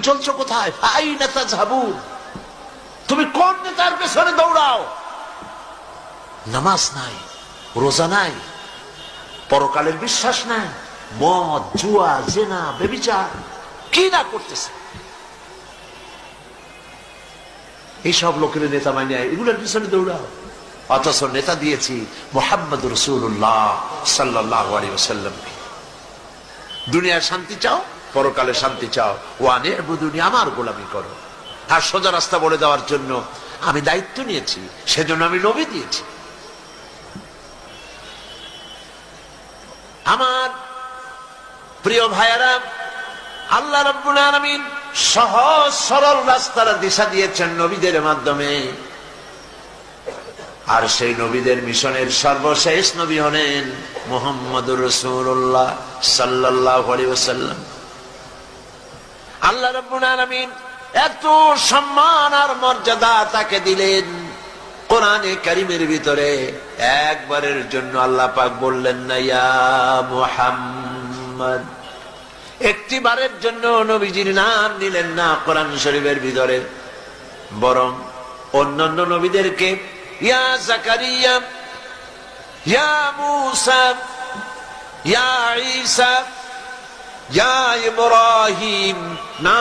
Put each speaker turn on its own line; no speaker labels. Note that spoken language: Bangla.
চলছো কোথায়? আইনা তাযহাবুন, তুমি কোন নেতার পেছনে দৌড়াও? নামাজ নাই, রোজা নাই, পরকালের বিশ্বাস নাই, মদ, জুয়া, জেনা, ব্যভিচার কি না করতেছে। এইসব লোকের নেতা মানিয়ে এগুলোর পিছনে দৌড়াও। অথচ নেতা দিয়েছি মুহাম্মদ রাসূলুল্লাহ সাল্লাল্লাহু আলাইহি ওয়াসাল্লাম। দুনিয়ার শান্তি চাও, পরকালে শান্তি চাও, ওয়ানে ইবুদুনি, আমার গোলামি করো। আর সোজা রাস্তা বলে দেওয়ার জন্য আমি দায়িত্ব নিয়েছি, সেজন্য আমি নবী দিয়েছি। আমার প্রিয় ভাইয়েরা, আল্লাহ রাব্বুল আলামিন সহজ সরল রাস্তার দিশা দিয়েছেন নবীদের মাধ্যমে। আর সেই নবীদের মিশনের সর্বশেষ নবী হলেন মুহাম্মদুর রাসূলুল্লাহ সাল্লাল্লাহু আলাইহি ওয়াসাল্লাম। আল্লাহ রাব্বুল আলামিন এত সম্মান আর মর্যাদা তাকে দিলেন, কোরআনে কারীমের ভিতরে একবারের জন্য আল্লাহ পাক বললেন না ইয়া মুহাম্মদ, একটিবারের জন্য নবীজির নাম নিলেন না কোরআন শরীফের ভিতরে, বরং অন্যান্য নবীদেরকে ইয়া জাকারিয়া, ইয়া মূসা, ইয়া ঈসা, ইয়া ইব্রাহিম না